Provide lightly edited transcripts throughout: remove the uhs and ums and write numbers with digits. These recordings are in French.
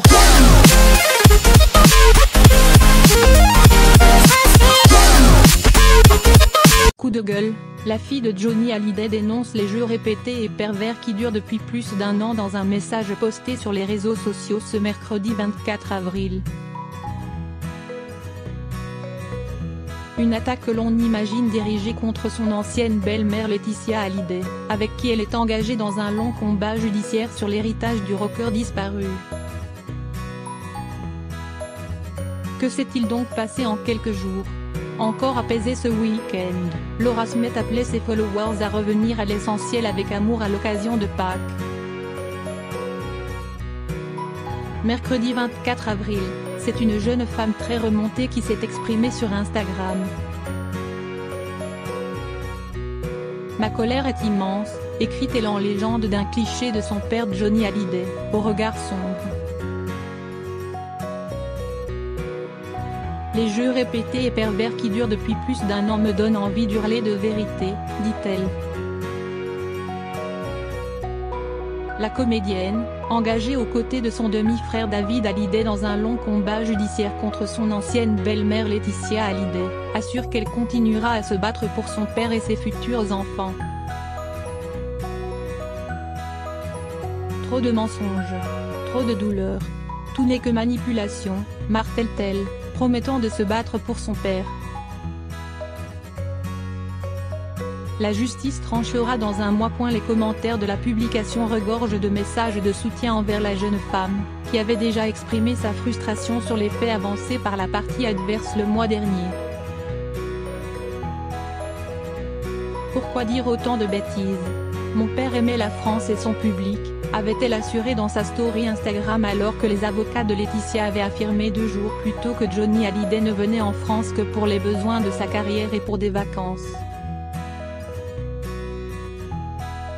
go. Coup de gueule, la fille de Johnny Hallyday dénonce les jeux répétés et pervers qui durent depuis plus d'1 an dans un message posté sur les réseaux sociaux ce mercredi 24 avril. Une attaque que l'on imagine dirigée contre son ancienne belle-mère Laetitia Hallyday, avec qui elle est engagée dans un long combat judiciaire sur l'héritage du rocker disparu. Que s'est-il donc passé en quelques jours ? Encore apaisé ce week-end, Laura Smith appelait ses followers à revenir à l'essentiel avec amour à l'occasion de Pâques. Mercredi 24 avril, c'est une jeune femme très remontée qui s'est exprimée sur Instagram. Ma colère est immense, écrit-elle en légende d'un cliché de son père Johnny Hallyday, au regard sombre. Les jeux répétés et pervers qui durent depuis plus d'1 an me donnent envie d'hurler de vérité, dit-elle. La comédienne, engagée aux côtés de son demi-frère David Hallyday dans un long combat judiciaire contre son ancienne belle-mère Laetitia Hallyday, assure qu'elle continuera à se battre pour son père et ses futurs enfants. Trop de mensonges, trop de douleur. Tout n'est que manipulation, martèle-t-elle, promettant de se battre pour son père. La justice tranchera dans un mois. Les commentaires de la publication regorgent de messages de soutien envers la jeune femme, qui avait déjà exprimé sa frustration sur les faits avancés par la partie adverse le mois dernier. Pourquoi dire autant de bêtises ? Mon père aimait la France et son public, avait-elle assuré dans sa story Instagram alors que les avocats de Laetitia avaient affirmé 2 jours plus tôt que Johnny Hallyday ne venait en France que pour les besoins de sa carrière et pour des vacances.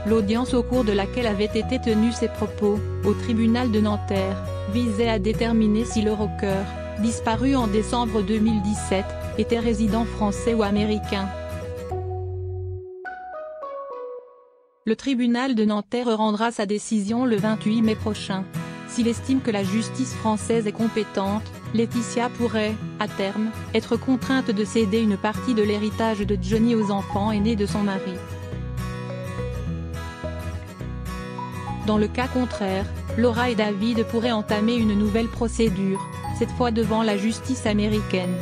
L'audience au cours de laquelle avaient été tenus ces propos, au tribunal de Nanterre, visait à déterminer si le rocker, disparu en décembre 2017, était résident français ou américain. Le tribunal de Nanterre rendra sa décision le 28 mai prochain. S'il estime que la justice française est compétente, Laetitia pourrait, à terme, être contrainte de céder une partie de l'héritage de Johnny aux enfants aînés de son mari. Dans le cas contraire, Laura et David pourraient entamer une nouvelle procédure, cette fois devant la justice américaine.